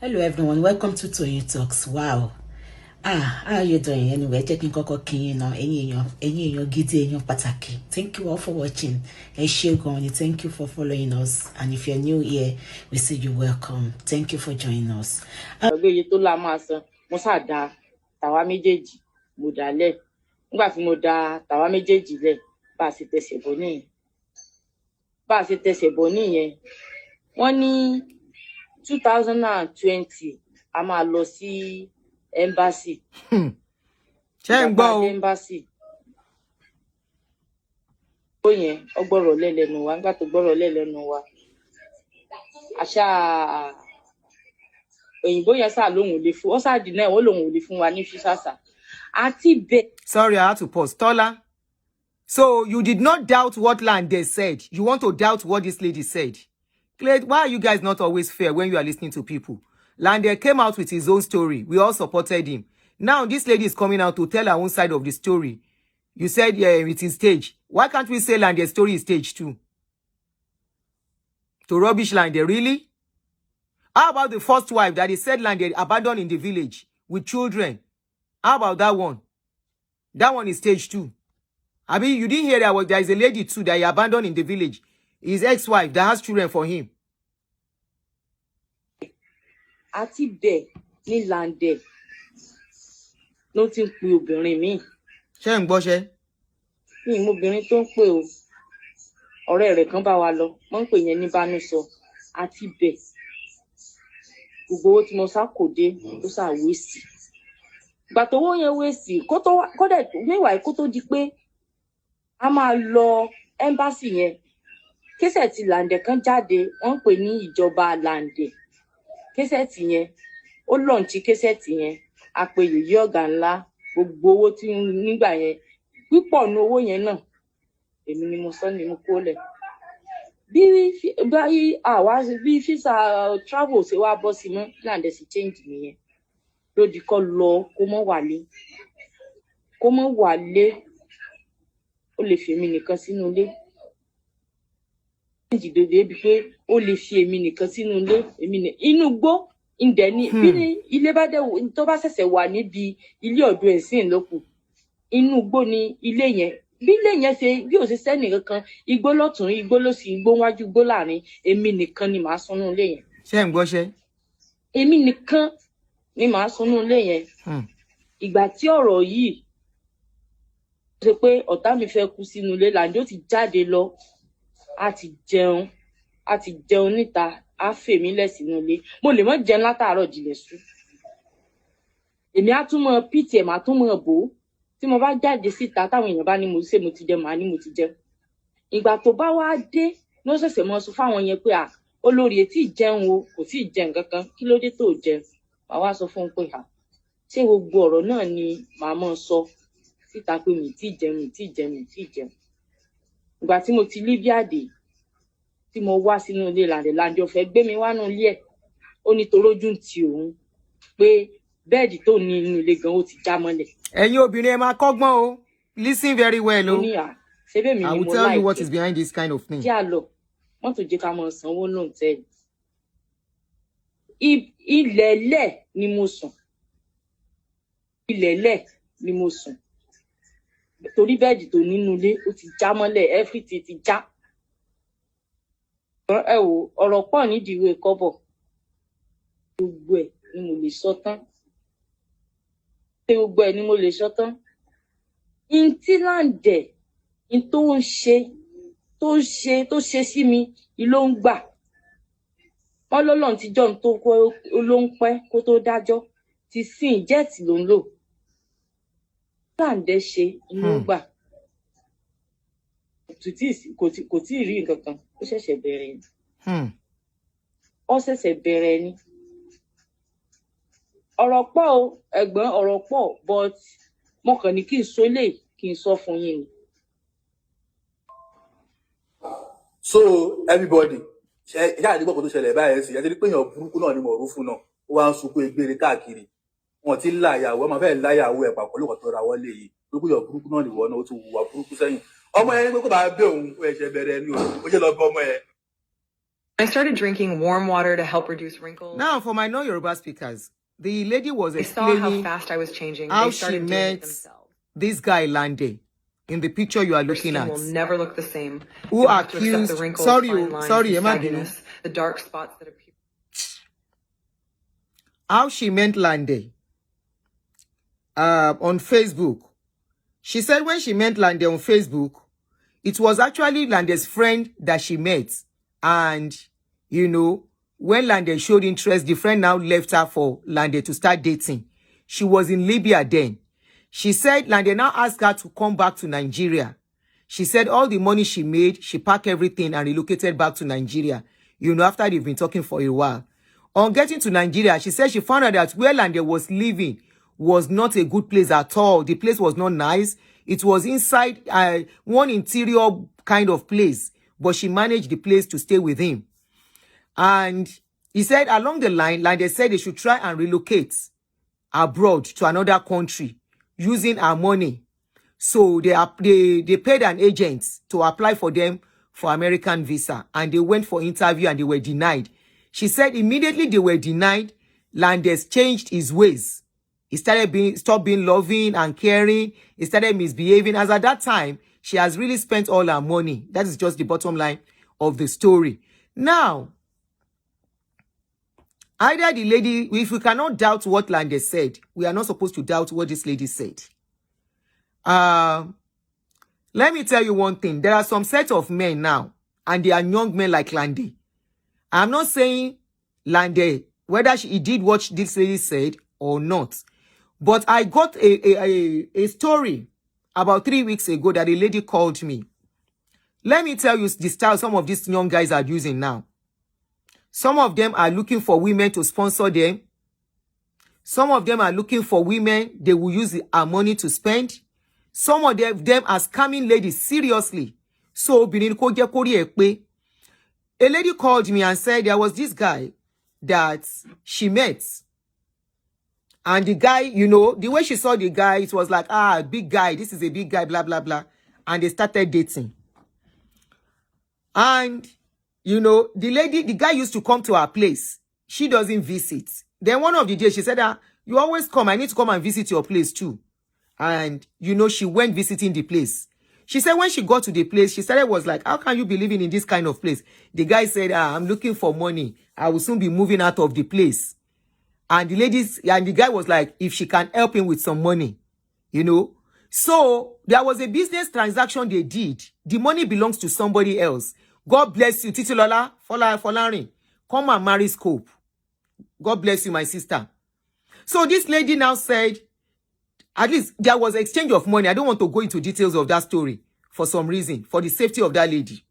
Hello everyone, welcome to Toyeen Talks. Wow. How are you doing? Anyway, checking koko kin now. Any gidi enyo pataki. Thank you all for watching. Thank you for following us. And if you're new here, we say you welcome. Thank you for joining us. Ọgbẹ́yẹ tó la máa san, mo ṣáà da tàwa méjèèjì, mo dà lẹ̀. Nígbà tí mo da tàwa méjèèjì lẹ̀, bá a ṣe tẹsẹ̀ bọ̀ nìyẹn. Bá a ṣe tẹsẹ̀ bọ̀ nìyẹn. Wọ́n ní 2020 a máa lọ sí embassy. Ṣé ń gbọ́ o? Embassy. Ó yẹn ọgbọ́rọ̀ lẹ́lẹ́nu wa, nígbà tó gbọ́rọ̀ lẹ́lẹ́nu wa. Àṣà òyìnbó yẹn sá lóhùn lè fún, ó sá dì náà ó lóhùn lè fún wa ní físàsà. Àti bẹ́ẹ̀. Sorry, I had to pause. Tola. So you did not doubt what Lande said. You want to doubt what this lady said. Clay, why are you guys not always fair when you are listening to people? Lande came out with his own story. We all supported him. Now this lady is coming out to tell her own side of the story. You said it is staged. Why can't we say Lande's story is staged too? To rubbish Lande, really? How about the first wife that he said Lande abandoned in the village with children? How about that one? That one is staged too. I mean, you didn't hear that there is a lady too that he abandoned in the village. His ex-wife that has children for him. Àti bẹ́ẹ̀ ní Lande ló ti ń pe obìnrin mi. Ṣé ń gbọ́ ṣé? Ní obìnrin tó ń pè o. Ọ̀rẹ́ rẹ̀ kan bá wa lọ. Wọ́n ń pè yẹn ní Bánúsọ. Àti bẹ́ẹ̀. Gbogbo owó tí mo sá kò dé ló sá wéèsì. Ìgbà tó wó yẹn wéèsì kó dẹ̀ níwàá kó tó di pé a máa lọ embassy yẹn. Késẹ̀tì Lande kan jáde, wọ́n ń pè ní ìjọba Lande. Késẹ̀tì yẹn, ó lọ́ǹtì késẹ̀tì yẹn, a pe yèyé ọ̀gá ńlá, gbogbo owó tí nígbà yẹn, pípọ̀ ní owó yẹn náà, èmi ni mo sọ ni mo kó lẹ̀. Bí físà travel ṣe wá bọ́ sí mọ́, Lande sì change nìyẹn. Lódì kọ́ lọ kó mọ́ wálé. Kó mọ́ wálé, ó lè fi èmi nìkan sínú ilé. Ìdìdòdè bí pé ó lè fi èmi nìkan sínú ilé, inú gbó ǹdẹ̀ ni bí ilé bá dé tó bá ṣẹ̀ṣẹ̀ wà níbi ilé ọ̀dọ̀ ẹ̀sìn lókù. Inú gbó ni ilé yẹn. Bí ilé yẹn ṣe bí ó ṣe sẹ́nì kankan, igbó lọ́tùn, igbó lósì, igbó wájú, igbó láàrin, èmi nìkan ni màá sùn ilé yẹn. Ṣé ń gbọ́ ṣé? Èmi nìkan ni màá sùn ilé yẹn. Ìgbà tí ọ̀rọ̀ yìí ṣe pé ọ̀tá mi fẹ́ kú sínú ilé, Lande ó ti jáde lọ. A ti jẹun níta, a fè mí lẹ̀ sínú ilé. Mo lè mọ́ jẹun látàárọ̀ dilẹ̀ sú. Èmi á tún mọ pìtì ẹ̀ máa tún mọ bò. Tí mo bá jáde síta táwọn èèyàn bá ní mo ṣe mo ti jẹ, màá ní mo ti jẹ. Ìgbà tó bá wá dé ló ṣẹ̀ṣẹ̀ mọ sọ fáwọn yẹn pé olórí etí jẹun o, kò tí ì jẹun kankan, kí ló dé tó jẹ? Màá wá sọ fún un pé ṣé gbogbo ọ̀rọ̀ náà ni màá mọ sọ síta pé mi tí jẹun. Ìgbà tí mo ti Libya-dé, tí mo wá sínú ilé Lande ó fẹ́ gbé mi wá nínú ilé ẹ̀. Ó ní torójú ti òun pé bẹ́ẹ̀dì tó ní inú ilé gan ó ti já mọ́lẹ̀. Ẹ̀yin obìnrin ẹ máa kọ́gbọ́n o. Listen very well o. I will tell you what is behind this kind of thing. Kí a lọ, wọ́n tó jẹ́ ká mọ sanwó náà tẹ́lẹ̀. Ilẹ̀lẹ̀ ni mo sùn. Ilẹ̀lẹ̀ ni mo sùn. Torí bẹ́ẹ̀dì tó nínú ilé ó ti já mọ́lẹ̀, everything ti já. Ẹ wò ọ̀rọ̀ pọ̀ nídìí ìwé kọ́bọ̀. Gbogbo ẹ̀ ni mo lè sọ tán. Gbogbo ẹ̀ ni mo lè sọ tán. Tí Lande tó ṣe sí mi, ló ń gbà. Wọ́n lọ́lọ́run ti jọ́ tó kó ló ń pẹ́ kó tó dájọ́. Ti sin jẹ́ẹ̀tì ló ń lò. Lande ṣe inú gbà. Kò tí ì rí nǹkan kan. Ó ṣẹ̀ṣẹ̀ bẹ̀rẹ̀ ni. Ó ṣẹ̀ṣẹ̀ bẹ̀rẹ̀ ni. Ọ̀rọ̀ pọ̀ o, ẹ̀gbọ́n ọ̀rọ̀ pọ̀, but mo kàn ní kí n sọ eléyìí kí n sọ fún yín ni. So everybody, ṣe ìyá àdìgbò kan tó ṣẹlẹ̀ báyẹn sí, ìyá tí pé èèyàn burúkú náà ni mo rú fún náà. Ó wá ń sunkún egbére káàkiri. Wọ́n ti láyàwó, ọmọ fẹ́ẹ̀ láyàwó ẹ̀ pàpọ̀ lóko tó ra wọlé yìí. Gbogbo èèyàn burúkú náà nìwọ náà ó tún wùwà burúkú sẹ́yìn. Ọmọ yẹn ní pé kó bá bẹ́ òun ó ẹ̀ṣẹ̀ bẹ̀rẹ̀ ni ó ṣe lọ bọ́ ọmọ yẹn. I started drinking warm water to help reduce wrinkles. Now, for my non-Yoruba speakers, the lady was They saw how explaining fast I was changing. how They she started doing met it themselves. this guy Lande in the picture you are Your looking skin at, will never look the same. who You'll have to accept accused, the wrinkles, sorry, fine lines, sorry, and Emma Binu, sagginess, the dark spots that appear. how she met Lande on Facebook. She said when she met Lande on Facebook, it was actually Lande's friend that she met. And, you know, when Lande showed interest, the friend now left her for Lande to start dating. She was in Libya then. She said Lande now asked her to come back to Nigeria. She said all the money she made, she packed everything and relocated back to Nigeria, you know, after they've been talking for a while. On getting to Nigeria, she said she found out that where Lande was living was not a good place at all. The place was not nice. It was inside one interior kind of place, but she managed the place to stay with him. And he said along the line, Lande said they should try and relocate abroad to another country using her money. So they paid an agent to apply for them for American visa, and they went for interview and they were denied. She said immediately they were denied, Landes changed his ways. He stopped being loving and caring. He started misbehaving. As at that time, she has really spent all her money. That is just the bottom line of the story. Now, either the lady, if we cannot doubt what Lande said, we are not supposed to doubt what this lady said. Let me tell you one thing. There are some set of men now, and they are young men like Lande. I'm not saying Lande, whether he did what this lady said or not. But I got a story about 3 weeks ago that a lady called me. Let me tell you the style some of these young guys are using now. Some of them are looking for women to sponsor them. Some of them are looking for women they will use our money to spend. Some of them are scamming ladies seriously. So, a lady called me and said there was this guy that she met. And the guy, you know, the way she saw the guy, it was like, big guy, this is a big guy, blah, blah, blah. And they started dating. And, you know, the guy used to come to her place. She doesn't visit. Then one of the days, she said, you always come. I need to come and visit your place too. And, you know, she went visiting the place. She said when she got to the place, she started was like, how can you be living in this kind of place? The guy said, I'm looking for money. I will soon be moving out of the place. And the guy was like, if she can help him with some money, you know. So there was a business transaction they did. The money belongs to somebody else. God bless you, Titilola, Folarin. Come and marry Scope. God bless you, my sister. So this lady now said, at least there was an exchange of money. I don't want to go into details of that story for some reason, for the safety of that lady.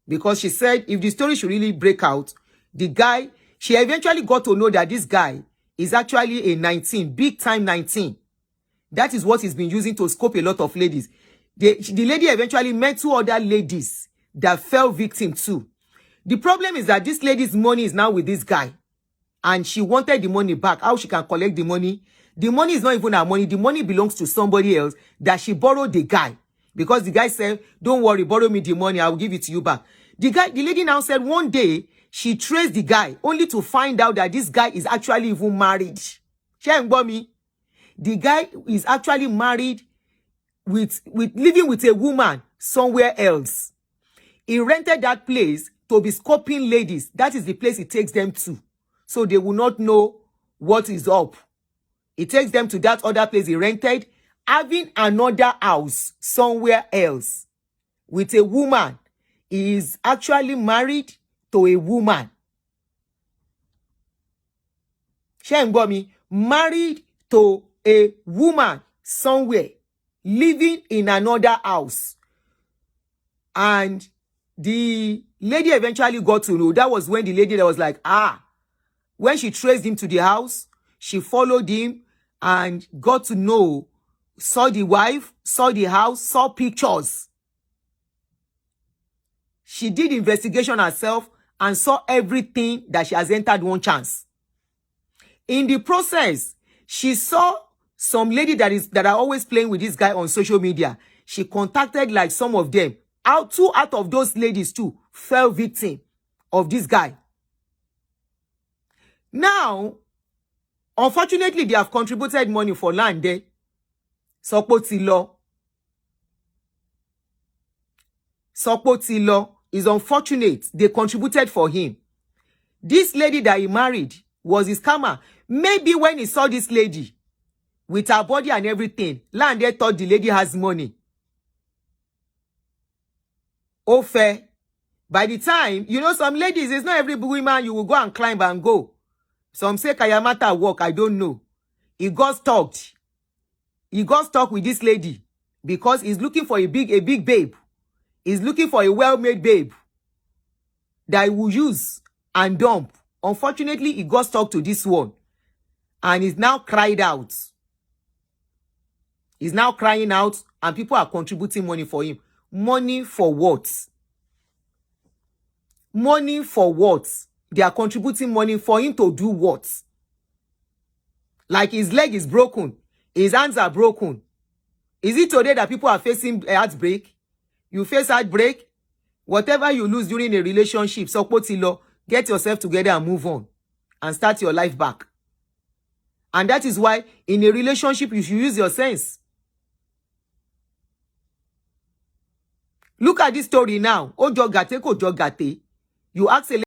Because she said if the story should really break out, the guy, she eventually got to know that this guy is actually a 19, big time 19. That is what he's been using to scope a lot of ladies. The lady eventually met 2 other ladies that fell victim too. The problem is that this lady's money is now with this guy. And she wanted the money back. How she can collect the money? The money is not even her money. The money belongs to somebody else that she borrowed the guy. Because the guy said, don't worry, borrow me the money. I will give it to you back. The lady now said one day, she traced the guy only to find out that this guy is actually even married. The guy is actually married with living with a woman somewhere else. He rented that place to be scoping ladies. That is the place he takes them to. So they will not know what is up. He takes them to that other place he rented, having another house somewhere else with a woman. He is actually married to a woman. Married to a woman somewhere, living in another house. And the lady eventually got to know. That was when the lady that was like, when she traced him to the house, she followed him and got to know, saw the wife, saw the house, saw pictures. She did investigation herself and saw everything that she has entered one chance. In the process, she saw some lady that are always playing with this guy on social media. She contacted like some of them. 2 out of those ladies too fell victim of this guy. Now, unfortunately, they have contributed money for Lande. Sopotilo. Sopotilo is unfortunate. They contributed for him. This lady that he married was his scammer. Maybe when he saw this lady with her body and everything, Lande thought the lady has money. Oh, fair. By the time, you know, some ladies, it's not every woman you will go and climb and go. Some say Kayamata walk, I don't know. He got stalked. He got stuck with this lady because he's looking for a big babe. He's looking for a well-made babe that he will use and dump. Unfortunately, he got stuck to this one. And he's now cried out. He's now crying out and people are contributing money for him. Money for what? Money for what? They are contributing money for him to do what? Like his leg is broken. His hands are broken. Is it today that people are facing heartbreak? You face heartbreak? Whatever you lose during a relationship, Sopotilo, get yourself together and move on. And start your life back. And that is why in a relationship, you should use your sense. Look at this story now. O jogate ko jogate. You ask a